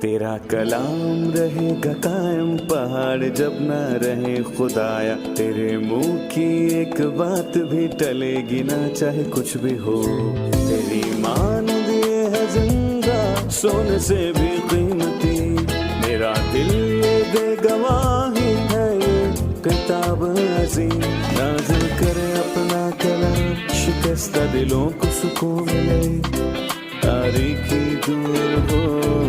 تیرا کلام رہے گا قائم پہاڑ جب نہ رہے خدایا. تیرے منہ کی ایک بات بھی ٹلے گی نہ چاہے کچھ بھی ہو. تیری مانند یہ ہے زندہ سونے سے بھی قیمتی. میرا دل یہ دے گواہی ہے یہ کتاب عظیم. نازل کرے اپنا کلام شکستہ دلوں کو سکون ملے. تاریخی دور ہو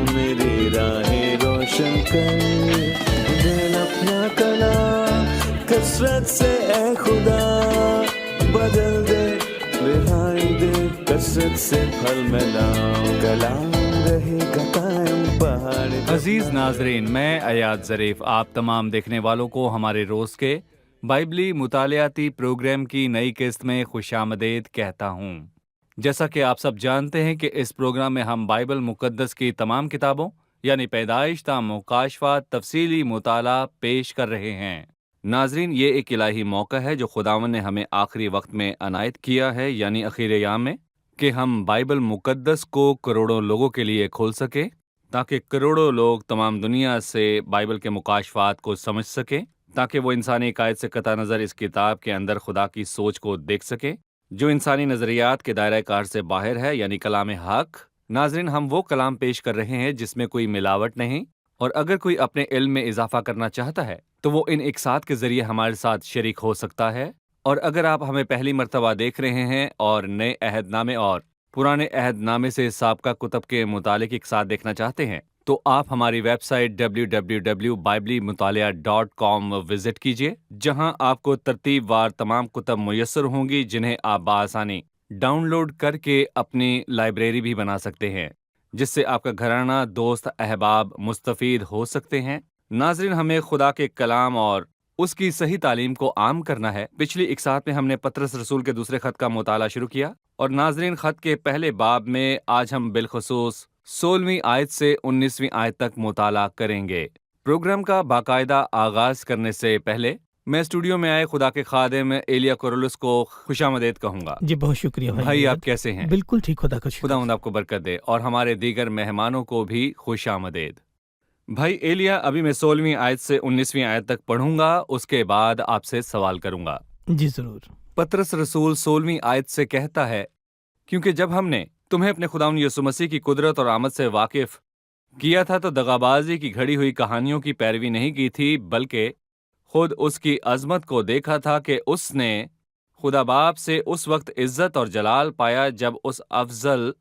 میری راہیں روشن کر. دل اپنا کلام کثرت سے اے خدا بدل دے. رہائی دے کثرت سے پھل ملاؤ. کلام رہے گا قائم پہاڑ. عزیز ناظرین، میں ایاد ظریف آپ تمام دیکھنے والوں کو ہمارے روز کے بائبلی مطالعاتی پروگرام کی نئی قسط میں خوش آمدید کہتا ہوں. جیسا کہ آپ سب جانتے ہیں کہ اس پروگرام میں ہم بائبل مقدس کی تمام کتابوں یعنی پیدائش تا مکاشفات تفصیلی مطالعہ پیش کر رہے ہیں. ناظرین، یہ ایک الہی موقع ہے جو خداوند نے ہمیں آخری وقت میں عنایت کیا ہے، یعنی اخیر ایام میں، کہ ہم بائبل مقدس کو کروڑوں لوگوں کے لیے کھول سکیں تاکہ کروڑوں لوگ تمام دنیا سے بائبل کے مکاشفات کو سمجھ سکیں، تاکہ وہ انسانی عقائد سے قطع نظر اس کتاب کے اندر خدا کی سوچ کو دیکھ سکیں جو انسانی نظریات کے دائرہ کار سے باہر ہے، یعنی کلام حق. ناظرین، ہم وہ کلام پیش کر رہے ہیں جس میں کوئی ملاوٹ نہیں، اور اگر کوئی اپنے علم میں اضافہ کرنا چاہتا ہے تو وہ ان اقساط کے ذریعے ہمارے ساتھ شریک ہو سکتا ہے. اور اگر آپ ہمیں پہلی مرتبہ دیکھ رہے ہیں اور نئے عہد نامے اور پرانے عہد نامے سے سابقہ کتب کے متعلق اقساط دیکھنا چاہتے ہیں تو آپ ہماری ویب سائٹ www.biblimutaliah.com وزٹ کیجیے، جہاں آپ کو ترتیب وار تمام کتب میسر ہوں گی جنہیں آپ بآسانی ڈاؤن لوڈ کر کے اپنی لائبریری بھی بنا سکتے ہیں، جس سے آپ کا گھرانہ، دوست، احباب مستفید ہو سکتے ہیں. ناظرین، ہمیں خدا کے کلام اور اس کی صحیح تعلیم کو عام کرنا ہے. پچھلی اقساط میں ہم نے پطرس رسول کے دوسرے خط کا مطالعہ شروع کیا، اور ناظرین، خط کے پہلے باب میں آج ہم بالخصوص 16ویں آیت سے 19ویں آیت تک مطالعہ کریں گے. پروگرام کا باقاعدہ آغاز کرنے سے پہلے میں اسٹوڈیو میں آئے خدا کے خادم ایلیا کورولوس کو خوش آمدید کہوں گا. جی بہت شکریہ بھائی، آپ کیسے ہیں؟ بالکل ٹھیک، خدا کا شکر. خداوند آپ کو برکت دے، اور ہمارے دیگر مہمانوں کو بھی خوش آمدید. بھائی ایلیا، ابھی میں 16ویں آیت سے 19ویں آیت تک پڑھوں گا، اس کے بعد آپ سے سوال کروں گا. جی ضرور. پطرس رسول 16ویں آیت سے کہتا ہے، کیونکہ جب ہم نے تمہیں اپنے خداوند یسوع مسیح کی قدرت اور آمد سے واقف کیا تھا تو دغابازی کی گھڑی ہوئی کہانیوں کی پیروی نہیں کی تھی، بلکہ خود اس کی عظمت کو دیکھا تھا کہ اس نے خدا باپ سے اس وقت عزت اور جلال پایا جب اس افضل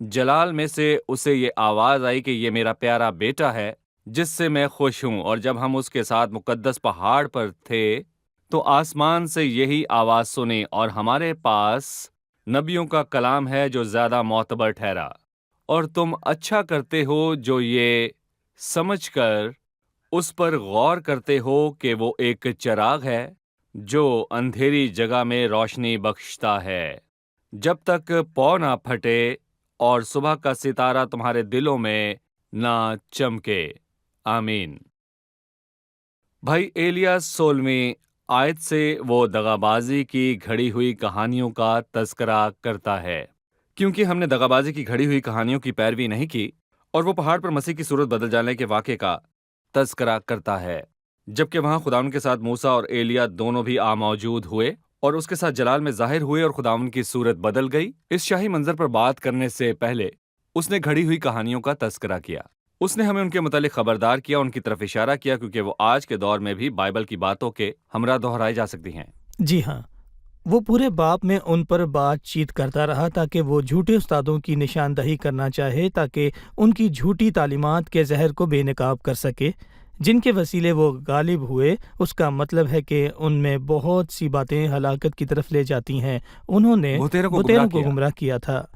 جلال میں سے اسے یہ آواز آئی کہ یہ میرا پیارا بیٹا ہے جس سے میں خوش ہوں. اور جب ہم اس کے ساتھ مقدس پہاڑ پر تھے تو آسمان سے یہی آواز سنی، اور ہمارے پاس نبیوں کا کلام ہے جو زیادہ معتبر ٹھہرا، اور تم اچھا کرتے ہو جو یہ سمجھ کر اس پر غور کرتے ہو کہ وہ ایک چراغ ہے جو اندھیری جگہ میں روشنی بخشتا ہے، جب تک پو نہ پھٹے اور صبح کا ستارہ تمہارے دلوں میں نہ چمکے. آمین. بھائی ایلیا 16ویں آیت سے وہ دغابازی کی گھڑی ہوئی کہانیوں کا تذکرہ کرتا ہے. کیونکہ ہم نے دغابازی کی گھڑی ہوئی کہانیوں کی پیروی نہیں کی، اور وہ پہاڑ پر مسیح کی صورت بدل جانے کے واقعے کا تذکرہ کرتا ہے، جبکہ وہاں خداوند کے ساتھ موسیٰ اور ایلیا دونوں بھی موجود ہوئے اور اس کے ساتھ جلال میں ظاہر ہوئے اور خداوند کی صورت بدل گئی. اس شاہی منظر پر بات کرنے سے پہلے اس نے گھڑی ہوئی کہانیوں کا تذکرہ کیا. اس نے ہمیں ان کے متعلق خبردار کیا، ان کی طرف اشارہ کیا، کیونکہ وہ آج کے دور میں بھی بائبل کی باتوں کے ہمراہ دہرائی جا سکتی ہیں. جی ہاں، وہ پورے باپ میں ان پر بات چیت کرتا رہا تاکہ وہ جھوٹے استادوں کی نشاندہی کرنا چاہے، تاکہ ان کی جھوٹی تعلیمات کے زہر کو بے نقاب کر سکے جن کے وسیلے وہ غالب ہوئے. اس کا مطلب ہے کہ ان میں بہت سی باتیں ہلاکت کی طرف لے جاتی ہیں. انہوں نے بتیروں کو گمراہ کیا تھا.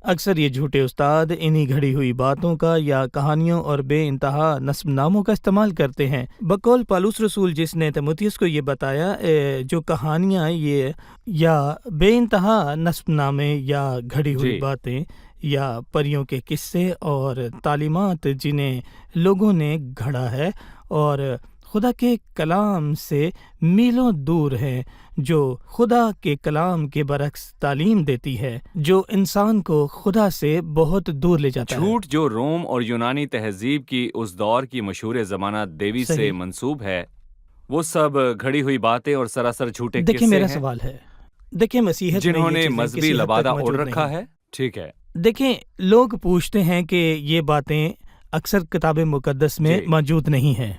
اکثر یہ جھوٹے استاد انہی گھڑی ہوئی باتوں کا یا کہانیوں اور بے انتہا نسب ناموں کا استعمال کرتے ہیں. بقول پالوس رسول جس نے تیموتھیوس کو یہ بتایا، جو کہانیاں یہ یا بے انتہا نسب نامے یا گھڑی ہوئی باتیں یا پریوں کے قصے اور تعلیمات جنہیں لوگوں نے گھڑا ہے اور خدا کے کلام سے میلوں دور ہیں، جو خدا کے کلام کے برعکس تعلیم دیتی ہے، جو انسان کو خدا سے بہت دور لے جاتا ہے۔ جھوٹ جو روم اور یونانی تہذیب کی اس دور کی مشہور زمانہ دیوی سے صحیح۔ منسوب ہے، وہ سب گھڑی ہوئی باتیں اور سراسر جھوٹے دیکھیں قصے میرا ہیں سوال ہے، دیکھیں مسیحیت میں جنہوں یہ نے چیزیں مذہبی کسی حد تک لبادہ اوڑھ موجود رکھا نہیں۔ ہے۔ ٹھیک ہے، دیکھیں لوگ پوچھتے ہیں کہ یہ باتیں اکثر کتاب مقدس میں جی۔ موجود نہیں ہیں۔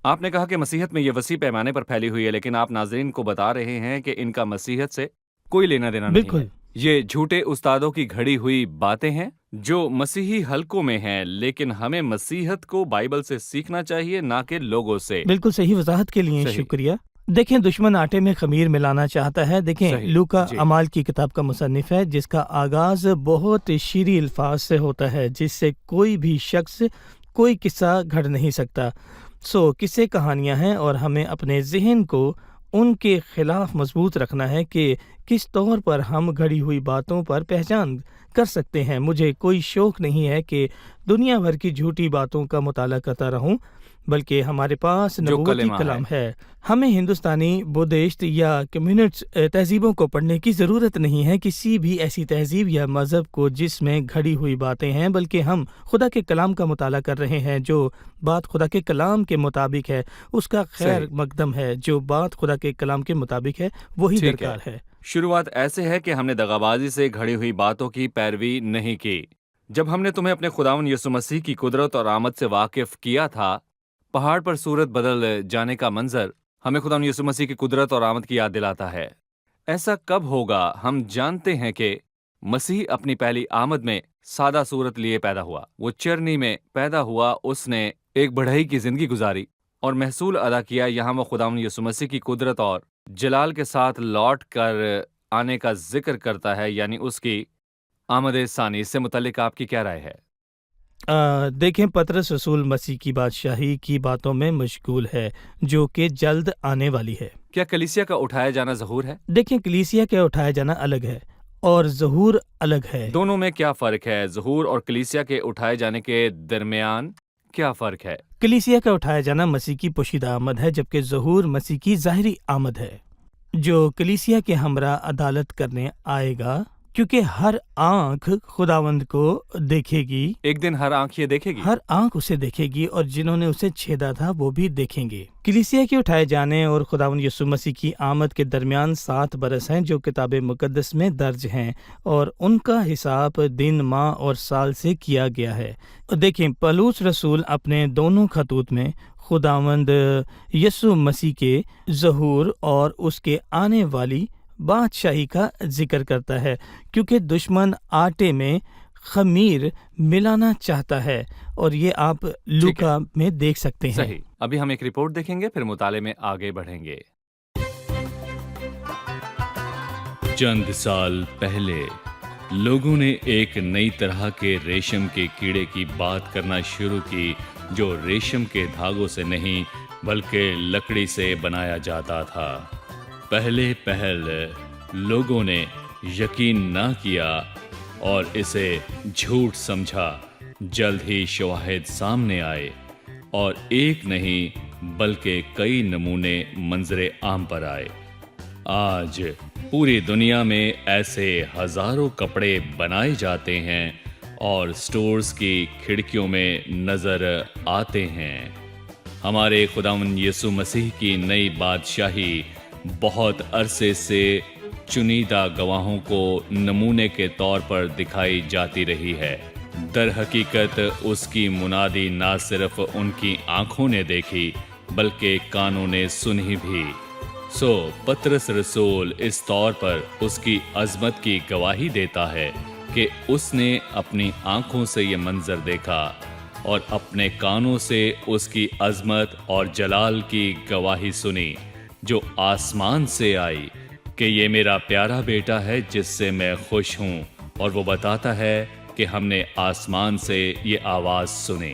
آپ نے کہا کہ مسیحیت میں یہ وسیع پیمانے پر پھیلی ہوئی ہے، لیکن آپ ناظرین کو بتا رہے ہیں کہ ان کا مسیحیت سے کوئی لینا دینا نہیں بالکل۔ ہے۔ یہ جھوٹے استادوں کی گھڑی ہوئی باتیں ہیں جو مسیحی حلقوں میں ہیں، لیکن ہمیں مسیحیت کو بائبل سے سیکھنا چاہیے، نہ کہ لوگوں سے۔ بالکل صحیح وضاحت کے لیے صحیح۔ شکریہ۔ دیکھیں دشمن آٹے میں خمیر ملانا چاہتا ہے۔ دیکھیں صحیح، لوکا جی۔ اعمال کی کتاب کا مصنف ہے، جس کا آغاز بہت شیریں الفاظ سے ہوتا ہے، جس سے کوئی بھی شخص کوئی قصہ گھڑ نہیں سکتا۔ قصے کہانیاں ہیں، اور ہمیں اپنے ذہن کو ان کے خلاف مضبوط رکھنا ہے کہ کس طور پر ہم گھڑی ہوئی باتوں پر پہچان کر سکتے ہیں۔ مجھے کوئی شوق نہیں ہے کہ دنیا بھر کی جھوٹی باتوں کا مطالعہ کرتا رہوں، بلکہ ہمارے پاس نبوتی کلمہ کلام ہے۔ ہمیں ہندوستانی، بدھسٹ یا کمیونسٹ تہذیبوں کو پڑھنے کی ضرورت نہیں ہے، کسی بھی ایسی تہذیب یا مذہب کو جس میں گھڑی ہوئی باتیں ہیں، بلکہ ہم خدا کے کلام کا مطالعہ کر رہے ہیں۔ جو بات خدا کے کلام کے مطابق ہے اس کا خیر صحیح۔ مقدم ہے، جو بات خدا کے کلام کے مطابق ہے وہی ٹھیک درکار ہے۔ شروعات ایسے ہے کہ ہم نے دغابازی سے گھڑی ہوئی باتوں کی پیروی نہیں کی۔ جب ہم نے تمہیں اپنے خداوند یسوع مسیح کی قدرت اور آمد سے واقف کیا تھا، پہاڑ پر صورت بدل جانے کا منظر ہمیں خداوند یسوع مسیح کی قدرت اور آمد کی یاد دلاتا ہے۔ ایسا کب ہوگا؟ ہم جانتے ہیں کہ مسیح اپنی پہلی آمد میں سادہ صورت لیے پیدا ہوا۔ وہ چرنی میں پیدا ہوا، اس نے ایک بڑھئی کی زندگی گزاری اور محصول ادا کیا۔ یہاں وہ خداوند یسوع مسیح کی قدرت اور جلال کے ساتھ لوٹ کر آنے کا ذکر کرتا ہے، یعنی اس کی آمد ثانی۔ اس سے متعلق آپ کی کیا رائے ہے؟ دیکھیں پطرس رسول مسیح کی بادشاہی کی باتوں میں مشغول ہے، جو کہ جلد آنے والی ہے۔ کیا کلیسیا کا اٹھایا جانا ظہور ہے؟ دیکھیں کلیسیا کا اٹھایا جانا الگ ہے اور ظہور الگ ہے۔ دونوں میں کیا فرق ہے؟ ظہور اور کلیسیا کے اٹھائے جانے کے درمیان کیا فرق ہے؟ کلیسیا کا اٹھایا جانا مسیح کی پوشیدہ آمد ہے، جبکہ ظہور مسیح کی ظاہری آمد ہے، جو کلیسیا کے ہمراہ عدالت کرنے آئے گا، کیونکہ ہر آنکھ خداوند کو دیکھے گی۔ ایک دن ہر آنکھ یہ دیکھے گی۔ ہر آنکھ اسے دیکھے گی، اور جنہوں نے اسے چھیدا تھا وہ بھی دیکھیں گے۔ کلیسیا کے اٹھائے جانے اور خداوند یسوع مسیح کی آمد کے درمیان 7 برس ہیں، جو کتاب مقدس میں درج ہیں، اور ان کا حساب دن، ماہ اور سال سے کیا گیا ہے۔ دیکھیں پولس رسول اپنے دونوں خطوط میں خداوند یسوع مسیح کے ظہور اور اس کے آنے والی بادشاہی کا ذکر کرتا ہے، کیونکہ دشمن آٹے میں خمیر ملانا چاہتا ہے، اور یہ آپ لوکا میں دیکھ سکتے ہیں۔ صحیح۔ ابھی ہم ایک رپورٹ دیکھیں گے، پھر مطالعے میں آگے بڑھیں گے۔ چند سال پہلے لوگوں نے ایک نئی طرح کے ریشم کے کیڑے کی بات کرنا شروع کی، جو ریشم کے دھاگوں سے نہیں بلکہ لکڑی سے بنایا جاتا تھا۔ پہل لوگوں نے یقین نہ کیا اور اسے جھوٹ سمجھا۔ جلد ہی شواہد سامنے آئے اور ایک نہیں بلکہ کئی نمونے منظر عام پر آئے۔ آج پوری دنیا میں ایسے ہزاروں کپڑے بنائے جاتے ہیں اور سٹورز کی کھڑکیوں میں نظر آتے ہیں۔ ہمارے خداوند یسوع مسیح کی نئی بادشاہی بہت عرصے سے چنیدہ گواہوں کو نمونے کے طور پر دکھائی جاتی رہی ہے۔ در حقیقت اس کی منادی نہ صرف ان کی آنکھوں نے دیکھی بلکہ کانوں نے سنی بھی۔ پطرس رسول اس طور پر اس کی عظمت کی گواہی دیتا ہے کہ اس نے اپنی آنکھوں سے یہ منظر دیکھا اور اپنے کانوں سے اس کی عظمت اور جلال کی گواہی سنی جو آسمان سے آئی کہ یہ میرا پیارا بیٹا ہے جس سے میں خوش ہوں۔ اور وہ بتاتا ہے کہ ہم نے آسمان سے یہ آواز سنی۔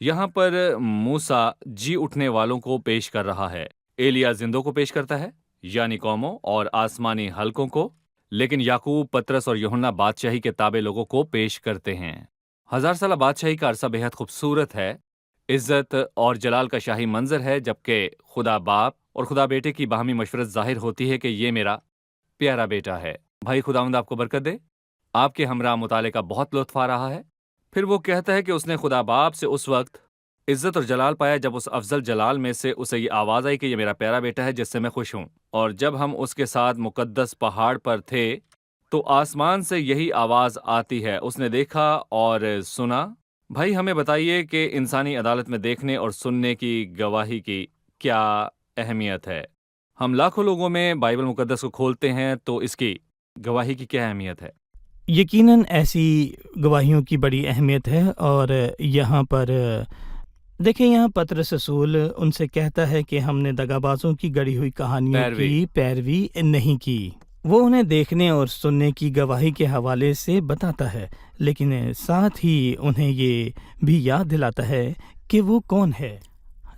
یہاں پر موسیٰ جی اٹھنے والوں کو پیش کر رہا ہے، ایلیا زندوں کو پیش کرتا ہے یعنی قوموں اور آسمانی حلقوں کو، لیکن یعقوب، پطرس اور یوحنا بادشاہی کے تابع لوگوں کو پیش کرتے ہیں۔ 1000 سالہ بادشاہی کا عرصہ بے حد خوبصورت ہے، عزت اور جلال کا شاہی منظر ہے، جبکہ خدا باپ اور خدا بیٹے کی باہمی مشورت ظاہر ہوتی ہے کہ یہ میرا پیارا بیٹا ہے۔ بھائی خداوند آپ کو برکت دے۔ آپ کے ہمراہ مطالعے کا بہت لطف آ رہا ہے۔ پھر وہ کہتا ہے کہ اس نے خدا باپ سے اس وقت عزت اور جلال پایا جب اس افضل جلال میں سے اسے یہ آواز آئی کہ یہ میرا پیارا بیٹا ہے جس سے میں خوش ہوں۔ اور جب ہم اس کے ساتھ مقدس پہاڑ پر تھے تو آسمان سے یہی آواز آتی ہے، اس نے دیکھا اور سنا۔ بھائی ہمیں بتائیے کہ انسانی عدالت میں دیکھنے اور سننے کی گواہی کی کیا اہمیت ہے؟ ہم لاکھوں لوگوں میں بائبل مقدس کو کھولتے ہیں تو اس کی گواہی کی کیا اہمیت ہے؟ یقیناً ایسی گواہیوں کی بڑی اہمیت ہے، اور یہاں پر دیکھیں، یہاں پطرس رسول ان سے کہتا ہے کہ ہم نے دغابازوں کی گڑی ہوئی کہانیوں کی پیروی نہیں کی۔ وہ انہیں دیکھنے اور سننے کی گواہی کے حوالے سے بتاتا ہے، لیکن ساتھ ہی انہیں یہ بھی یاد دلاتا ہے کہ وہ کون ہے۔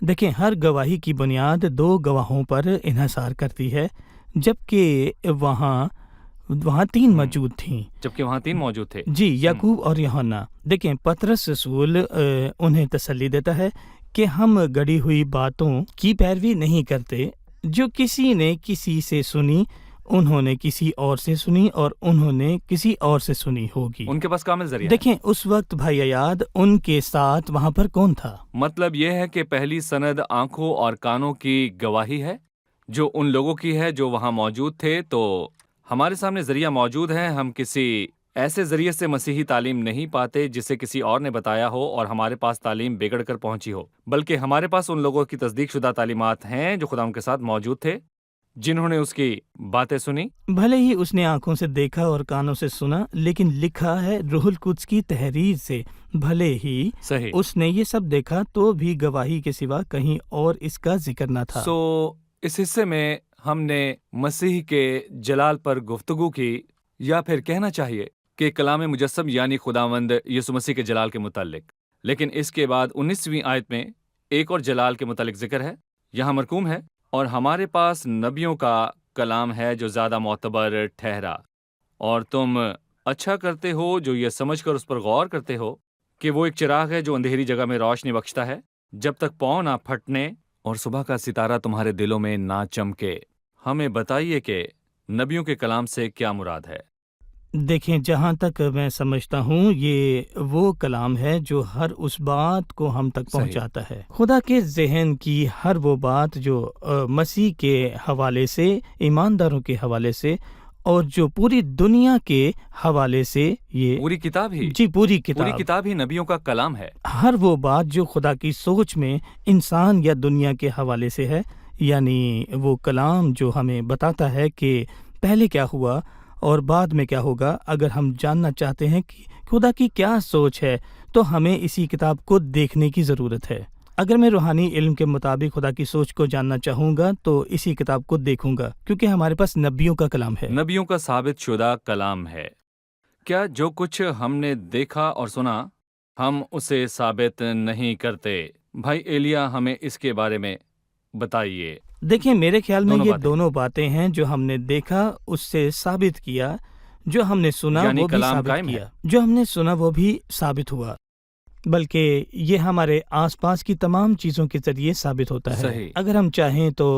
دیکھیں، ہر گواہی کی بنیاد 2 گواہوں پر انحصار کرتی ہے، جبکہ وہاں 3 موجود تھیں۔ جبکہ وہاں 3 موجود تھے۔ جی، یعقوب اور یوحنا۔ دیکھیں، پطرس رسول انہیں تسلی دیتا ہے کہ ہم گڑی ہوئی باتوں کی پیروی نہیں کرتے، جو کسی نے کسی سے سنی، انہوں نے کسی اور سے سنی اور انہوں نے کسی اور سے سنی ہوگی۔ ان کے پاس کامل ذریعہ ہے۔ دیکھیں، اس وقت بھائی ایاد ان کے ساتھ وہاں پر کون تھا؟ مطلب یہ ہے کہ پہلی سند آنکھوں اور کانوں کی گواہی ہے، جو ان لوگوں کی ہے جو وہاں موجود تھے۔ تو ہمارے سامنے ذریعہ موجود ہے۔ ہم کسی ایسے ذریعے سے مسیحی تعلیم نہیں پاتے جسے کسی اور نے بتایا ہو اور ہمارے پاس تعلیم بگڑ کر پہنچی ہو، بلکہ ہمارے پاس ان لوگوں کی تصدیق شدہ تعلیمات ہیں جو خدا ان کے ساتھ موجود تھے، جنہوں نے اس کی باتیں سنی۔ بھلے ہی اس نے آنکھوں سے دیکھا اور کانوں سے سنا، لیکن لکھا ہے روح القدس کی تحریر سے۔ بھلے ہی صحیح۔ اس نے یہ سب دیکھا تو بھی گواہی کے سوا کہیں اور اس کا ذکر نہ تھا۔ اس حصے میں ہم نے مسیح کے جلال پر گفتگو کی، یا پھر کہنا چاہیے کہ کلام مجسم یعنی خداوند یسوع مسیح کے جلال کے متعلق۔ لیکن اس کے بعد 19ویں آیت میں ایک اور جلال کے متعلق ذکر ہے، یہاں مرقوم ہے، اور ہمارے پاس نبیوں کا کلام ہے جو زیادہ معتبر ٹھہرا، اور تم اچھا کرتے ہو جو یہ سمجھ کر اس پر غور کرتے ہو کہ وہ ایک چراغ ہے جو اندھیری جگہ میں روشنی بخشتا ہے، جب تک پاؤں نہ پھٹنے اور صبح کا ستارہ تمہارے دلوں میں نہ چمکے۔ ہمیں بتائیے کہ نبیوں کے کلام سے کیا مراد ہے؟ دیکھیں، جہاں تک میں سمجھتا ہوں یہ وہ کلام ہے جو ہر اس بات کو ہم تک پہنچاتا ہے، خدا کے ذہن کی ہر وہ بات جو مسیح کے حوالے سے، ایمانداروں کے حوالے سے، اور جو پوری دنیا کے حوالے سے، یہ پوری کتاب ہی، جی پوری کتاب ہی نبیوں کا کلام ہے۔ ہر وہ بات جو خدا کی سوچ میں انسان یا دنیا کے حوالے سے ہے، یعنی وہ کلام جو ہمیں بتاتا ہے کہ پہلے کیا ہوا اور بعد میں کیا ہوگا۔ اگر ہم جاننا چاہتے ہیں کہ خدا کی کیا سوچ ہے تو ہمیں اسی کتاب کو دیکھنے کی ضرورت ہے۔ اگر میں روحانی علم کے مطابق خدا کی سوچ کو جاننا چاہوں گا تو اسی کتاب کو دیکھوں گا، کیونکہ ہمارے پاس نبیوں کا کلام ہے، نبیوں کا ثابت شدہ کلام ہے۔ کیا جو کچھ ہم نے دیکھا اور سنا ہم اسے ثابت نہیں کرتے؟ بھائی ایلیا ہمیں اس کے بارے میں بتائیے۔ دیکھیں، میرے خیال میں یہ دونوں باتیں ہیں، جو ہم نے دیکھا اس سے ثابت کیا، جو ہم نے سنا وہ بھی ثابت کیا، جو ہم نے سنا وہ بھی ثابت ہوا، بلکہ یہ ہمارے آس پاس کی تمام چیزوں کے ذریعے ثابت ہوتا ہے۔ صحیح۔ اگر ہم چاہیں تو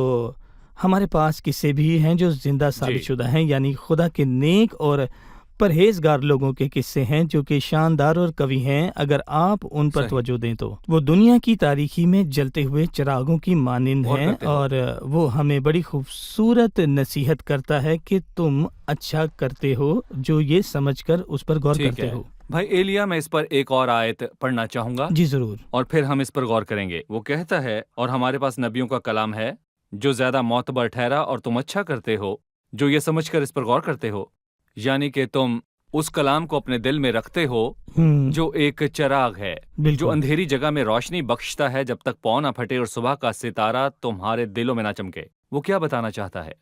ہمارے پاس قصے بھی ہیں جو زندہ ثابت شدہ ہیں، یعنی خدا کے نیک اور پرہیزگار لوگوں کے قصے ہیں جو کہ شاندار اور قوی ہیں۔ اگر آپ ان پر توجہ دیں تو وہ دنیا کی تاریکی میں جلتے ہوئے چراغوں کی مانند ہیں، اور وہ ہمیں بڑی خوبصورت نصیحت کرتا ہے کہ تم اچھا کرتے ہو جو یہ سمجھ کر اس پر غور کرتے ہو۔ بھائی ایلیا، میں اس پر ایک اور آیت پڑھنا چاہوں گا۔ جی ضرور۔ اور پھر ہم اس پر غور کریں گے۔ وہ کہتا ہے، اور ہمارے پاس نبیوں کا کلام ہے جو زیادہ معتبر ٹھہرا، اور تم اچھا کرتے ہو جو یہ سمجھ کر اس پر غور کرتے ہو، یعنی کہ تم اس کلام کو اپنے دل میں رکھتے ہو جو ایک چراغ ہے جو اندھیری جگہ میں روشنی بخشتا ہے، جب تک پاؤں نہ پھٹے اور صبح کا ستارہ تمہارے دلوں میں نہ چمکے۔ وہ کیا بتانا چاہتا ہے؟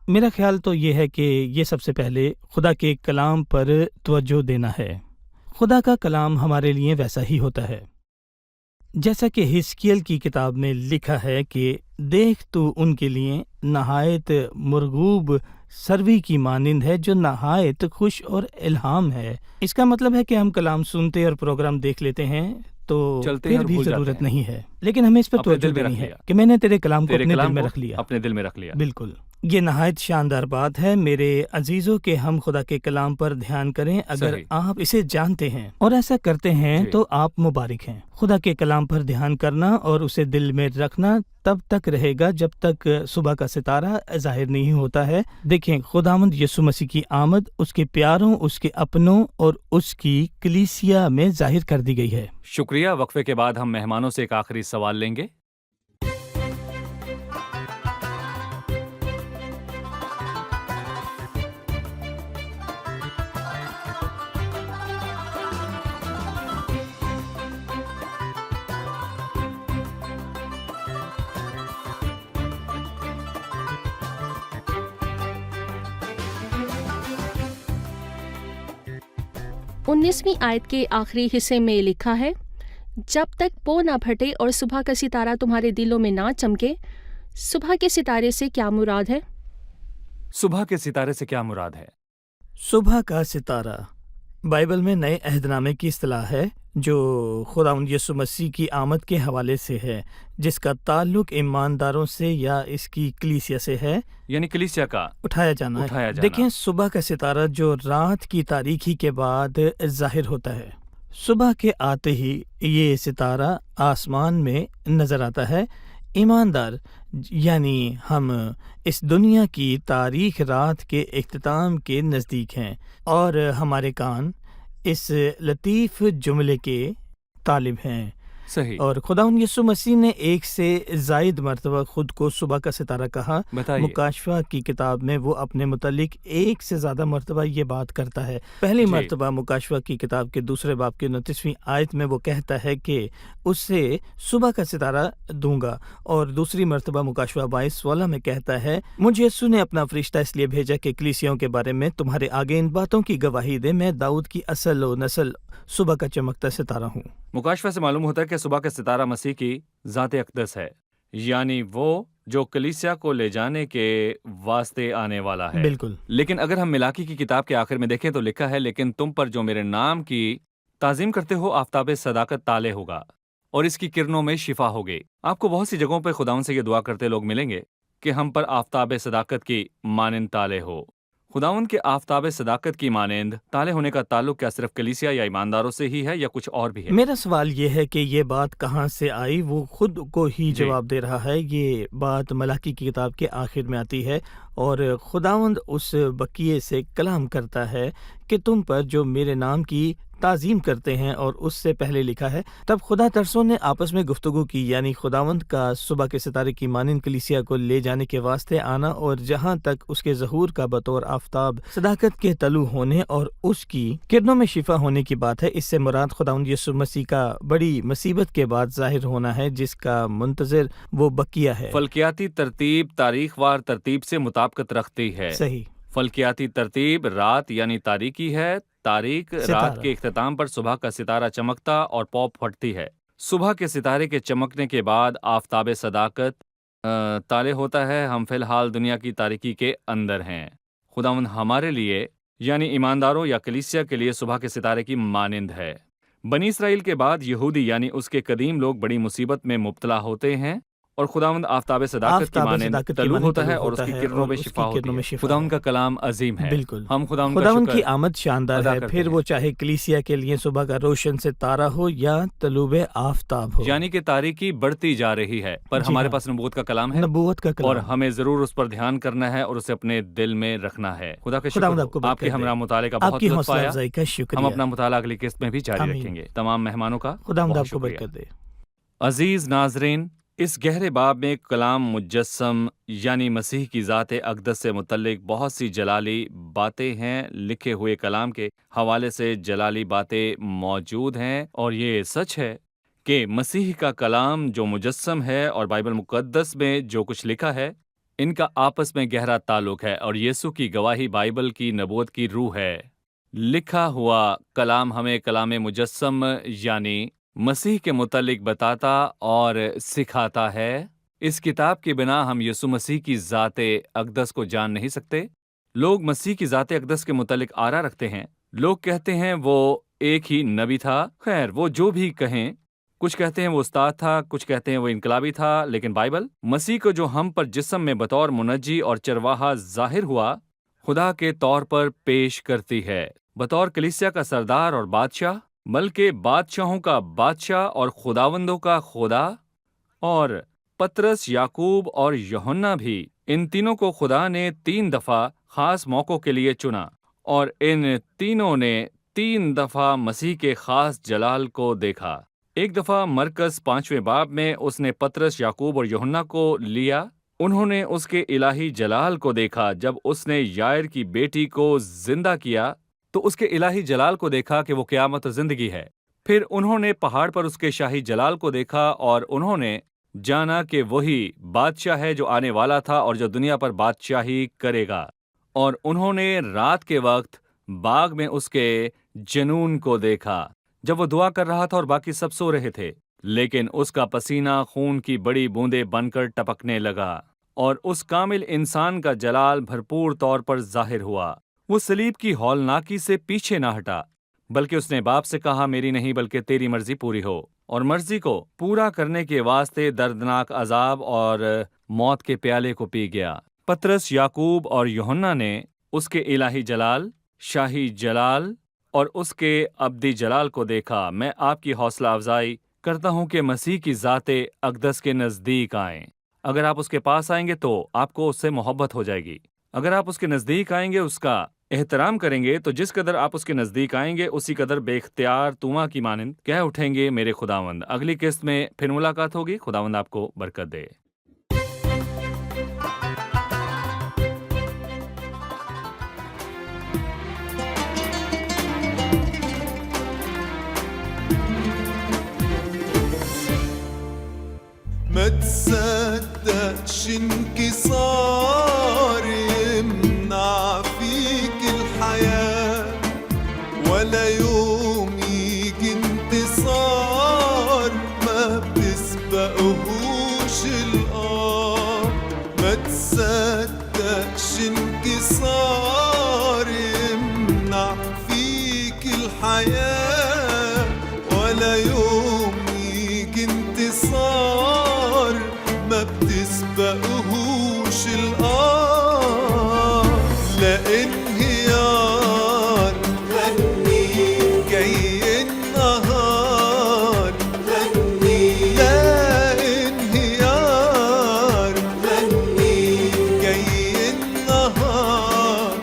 میرا خیال تو یہ ہے کہ یہ سب سے پہلے خدا کے کلام پر توجہ دینا ہے۔ خدا کا کلام ہمارے لیے ویسا ہی ہوتا ہے جیسا کہ حزقیل کی کتاب میں لکھا ہے کہ دیکھ تو ان کے لیے نہایت مرغوب سروی کی مانند ہے جو نہایت خوش اور الہام ہے۔ اس کا مطلب ہے کہ ہم کلام سنتے اور پروگرام دیکھ لیتے ہیں تو چلتے ہیں پھر اور بھی بھول جاتے ضرورت ہیں۔ نہیں ہے، لیکن ہمیں اس پر اپنے توجہ دل میں دینی رکھ ہے لیا، کہ میں نے تیرے کلام کو تیرے اپنے دل کلام میں کو رکھ لیا۔ اپنے دل میں رکھ لیا۔ بالکل، یہ نہایت شاندار بات ہے میرے عزیزوں کہ ہم خدا کے کلام پر دھیان کریں۔ اگر صحیح۔ آپ اسے جانتے ہیں اور ایسا کرتے ہیں جی۔ تو آپ مبارک ہیں۔ خدا کے کلام پر دھیان کرنا اور اسے دل میں رکھنا تب تک رہے گا جب تک صبح کا ستارہ ظاہر نہیں ہوتا ہے۔ دیکھیں، خداوند یسوع مسیح کی آمد اس کے پیاروں، اس کے اپنوں اور اس کی کلیسیا میں ظاہر کر دی گئی ہے۔ شکریہ۔ وقفے کے بعد ہم مہمانوں سے ایک آخری سوال لیں گے۔ انیسویں آیت کے آخری حصے میں لکھا ہے، جب تک پو نہ پھٹے اور صبح کا ستارہ تمہارے دلوں میں نہ چمکے۔ صبح کے ستارے سے کیا مراد ہے؟ صبح کے ستارے سے کیا مراد ہے؟ صبح کا ستارہ بائبل میں نئے عہد نامے کی اصطلاح ہے جو خداوند یسوع مسیح کی آمد کے حوالے سے ہے، جس کا تعلق ایمانداروں سے یا اس کی کلیسیا سے ہے۔ یعنی کلیسیا کا اٹھایا جانا ہے۔ دیکھیں، صبح کا ستارہ جو رات کی تاریکی کے بعد ظاہر ہوتا ہے، صبح کے آتے ہی یہ ستارہ آسمان میں نظر آتا ہے۔ ایماندار یعنی ہم اس دنیا کی تاریخ رات کے اختتام کے نزدیک ہیں، اور ہمارے کان اس لطیف جملے کے طالب ہیں۔ صحیح۔ اور خداوند یسوع مسیح نے ایک سے زائد مرتبہ خود کو صبح کا ستارہ کہا۔ بتائیے۔ مکاشفہ کی کتاب میں وہ اپنے متعلق ایک سے زیادہ مرتبہ یہ بات کرتا ہے۔ پہلی جی۔ مرتبہ مکاشفہ کی کتاب کے 2 باب کے 29ویں آیت میں وہ کہتا ہے کہ اسے صبح کا ستارہ دوں گا، اور دوسری مرتبہ مکاشفہ 22:16 میں کہتا ہے، مجھے یسوع نے اپنا فرشتہ اس لیے بھیجا کہ کلیسیوں کے بارے میں تمہارے آگے ان باتوں کی گواہی دے، میں داؤد کی اصل و نسل صبح کا چمکتا ستارہ ہوں۔ مکاشفہ سے معلوم ہوتا ہے کہ صبح کا ستارہ مسیح کی ذات اقدس ہے، یعنی وہ جو کلیسیا کو لے جانے کے واسطے آنے والا ہے۔ بالکل۔ لیکن اگر ہم ملاکی کی کتاب کے آخر میں دیکھیں تو لکھا ہے، لیکن تم پر جو میرے نام کی تعظیم کرتے ہو آفتاب صداقت تالے ہوگا اور اس کی کرنوں میں شفا ہوگی۔ آپ کو بہت سی جگہوں پہ خداوند سے یہ دعا کرتے لوگ ملیں گے کہ ہم پر آفتاب صداقت کی مانند تالے ہو۔ خداوند کے آفتاب صداقت کی مانند تالے ہونے کا تعلق کیا صرف کلیسیا یا ایمانداروں سے ہی ہے یا کچھ اور بھی ہے؟ میرا سوال یہ ہے کہ یہ بات کہاں سے آئی؟ وہ خود کو ہی جی۔ جواب دے رہا ہے۔ یہ بات ملاکی کی کتاب کے آخر میں آتی ہے، اور خداوند اس بقیے سے کلام کرتا ہے کہ تم پر جو میرے نام کی تعظیم کرتے ہیں، اور اس سے پہلے لکھا ہے، تب خدا ترسوں نے آپس میں گفتگو کی، یعنی خداوند کا صبح کے ستارے کی مانند کلیسیا کو لے جانے کے واسطے آنا، اور جہاں تک اس کے ظہور کا بطور آفتاب صداقت کے طلوع ہونے اور اس کی کرنوں میں شفا ہونے کی بات ہے۔ اس سے مراد خداوند یسوع مسیح کا بڑی مصیبت کے بعد ظاہر ہونا ہے، جس کا منتظر وہ بقیہ ہے۔ فلکیاتی ترتیب تاریخ وار ترتیب سے مطابقت رکھتی ہے۔ صحیح۔ فلکیاتی ترتیب رات یعنی تاریکی ہے، تاریخ رات کے اختتام پر صبح کا ستارہ چمکتا اور پوپ پھٹتی ہے۔ صبح کے ستارے کے چمکنے کے بعد آفتاب صداقت تالے ہوتا ہے۔ ہم فی الحال دنیا کی تاریکی کے اندر ہیں۔ خداوند ہمارے لیے یعنی ایمانداروں یا کلیسیا کے لیے صبح کے ستارے کی مانند ہے۔ بنی اسرائیل کے بعد یہودی یعنی اس کے قدیم لوگ بڑی مصیبت میں مبتلا ہوتے ہیں، اور خداوند آفتاب صداقت کی مانند طلوع ہوتا ہے اور اس کی کرنوں میں شفا ہوتی ہے۔ خداوند کا کلام عظیم ہے۔ بالکل۔ ہم خداوند کی آمد شاندار ادا ہے، کرتے پھر ہیں۔ وہ چاہے کلیسیا کے لیے صبح کا روشن ستارہ ہو یا طلوع آفتاب ہو۔ یعنی کہ تاریکی بڑھتی جا رہی ہے، پر جی ہمارے ہاں۔ پاس نبوت کا کلام ہے، نبوت کا کلام، اور ہمیں ضرور اس پر دھیان کرنا ہے اور اسے اپنے دل میں رکھنا ہے۔ خدا کا خداوند شکر آپ کو ہو۔ آپ کے برکت دے۔ ہمراہ مطالعے کا آپ بہت کی لطف حوصلہ آیا۔ افزائی کا شکریہ۔ ہم اپنا مطالعہ اگلی قسط میں بھی جاری آمین۔ رکھیں گے۔ تمام مہمانوں کا خداوند بہت آپ کو شکریہ۔ برکت دے۔ عزیز ناظرین، اس گہرے باب میں کلام مجسم یعنی مسیح کی ذات اقدس سے متعلق بہت سی جلالی باتیں ہیں۔ لکھے ہوئے کلام کے حوالے سے جلالی باتیں موجود ہیں، اور یہ سچ ہے کہ مسیح کا کلام جو مجسم ہے اور بائبل مقدس میں جو کچھ لکھا ہے، ان کا آپس میں گہرا تعلق ہے، اور یسوع کی گواہی بائبل کی نبوت کی روح ہے۔ لکھا ہوا کلام ہمیں کلام مجسم یعنی مسیح کے متعلق بتاتا اور سکھاتا ہے۔ اس کتاب کے بنا ہم یسوع مسیح کی ذات اقدس کو جان نہیں سکتے۔ لوگ مسیح کی ذات اقدس کے متعلق آرا رکھتے ہیں۔ لوگ کہتے ہیں وہ ایک ہی نبی تھا۔ خیر، وہ جو بھی کہیں، کچھ کہتے ہیں وہ استاد تھا، کچھ کہتے ہیں وہ انقلابی تھا، لیکن بائبل مسیح کو جو ہم پر جسم میں بطور منجی اور چرواہا ظاہر ہوا، خدا کے طور پر پیش کرتی ہے، بطور کلیسیا کا سردار اور بادشاہ، بلکہ بادشاہوں کا بادشاہ اور خداوندوں کا خدا۔ اور پترس، یعقوب اور یوحنا بھی، ان تینوں کو خدا نے 3 دفعہ خاص موقعوں کے لیے چنا، اور ان تینوں نے 3 دفعہ مسیح کے خاص جلال کو دیکھا۔ ایک دفعہ مرکز 5ویں باب میں اس نے پترس، یعقوب اور یوحنا کو لیا۔ انہوں نے اس کے الہی جلال کو دیکھا۔ جب اس نے یائر کی بیٹی کو زندہ کیا تو اس کے الہی جلال کو دیکھا کہ وہ قیامت و زندگی ہے۔ پھر انہوں نے پہاڑ پر اس کے شاہی جلال کو دیکھا، اور انہوں نے جانا کہ وہی بادشاہ ہے جو آنے والا تھا اور جو دنیا پر بادشاہی کرے گا۔ اور انہوں نے رات کے وقت باغ میں اس کے جنون کو دیکھا، جب وہ دعا کر رہا تھا اور باقی سب سو رہے تھے، لیکن اس کا پسینہ خون کی بڑی بوندیں بن کر ٹپکنے لگا، اور اس کامل انسان کا جلال بھرپور طور پر ظاہر ہوا۔ وہ صلیب کی ہولناکی سے پیچھے نہ ہٹا، بلکہ اس نے باپ سے کہا، میری نہیں بلکہ تیری مرضی پوری ہو، اور مرضی کو پورا کرنے کے واسطے دردناک عذاب اور موت کے پیالے کو پی گیا۔ پترس، یعقوب اور یوحنا نے اس کے الہی جلال، شاہی جلال اور اس کے ابدی جلال کو دیکھا۔ میں آپ کی حوصلہ افزائی کرتا ہوں کہ مسیح کی ذات اقدس کے نزدیک آئیں۔ اگر آپ اس کے پاس آئیں گے تو آپ کو اس سے محبت ہو جائے گی۔ اگر آپ اس کے نزدیک آئیں گے، اس کا احترام کریں گے، تو جس قدر آپ اس کے نزدیک آئیں گے، اسی قدر بے اختیار تواں کی مانند کہہ اٹھیں گے، میرے خداوند۔ اگلی قسط میں پھر ملاقات ہوگی۔ خداوند آپ کو برکت دے۔ ما تصدقش انكسار يمنع فيك الحياة، ولا يوم يجي انتصار ما بتسبقهوش القمر. ما تصدقش انكسار يمنع فيك الحياة، ولا يوم يجي انتصار ما بتسبقهوش القمر. لا انهيار غني جاي النهار، غني لا انهيار غني جاي النهار،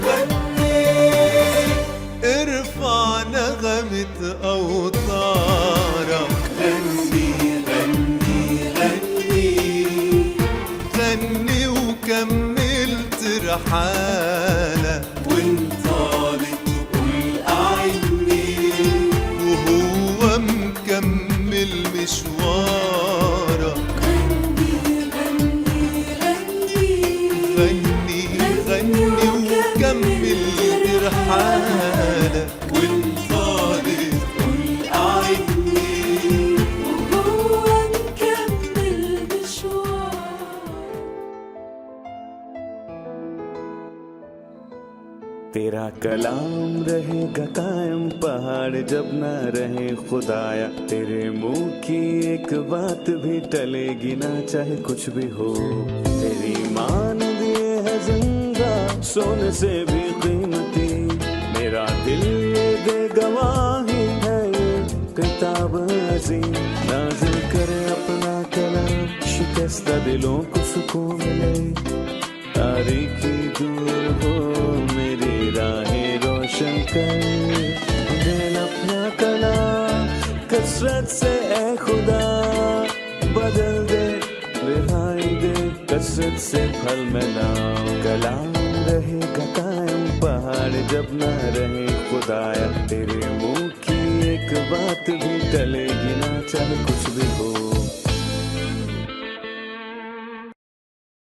غني ارفع نغمة أوتارك، غني غني غني غني وكملت رحالة، وانطالت قول أعني، وهو مكمل مشوارك، غني غني غني غني وكمل رحالة، وانطالت قول أعني، وهو مكمل مشوارك. تیرا کلام رہے گا قائم پہاڑ جب نہ رہے خدایا، تیرے منہ کی ایک بات بھی ٹلے گی نہ چاہے کچھ بھی ہو. تیری مان دیے ہے زندہ سونے سے بھی قیمتی، میرا دل یہ دے گواہی ہے یہ کتاب عظیم. نازل کرے اپنا کلام، شکستہ دلوں کو سکون ملے، تاریکی دور ہو میری راہیں روشن کر. دل اپنا کلام کثرت سے اے خدا بدل دے، رہائی دے کثرت سے پھل ملاؤ. کلام رہے گا قائم پہاڑ جب نہ رہے خدایا، تیرے منہ کی ایک بات بھی ٹلے گی نہ چاہے کچھ بھی ہو.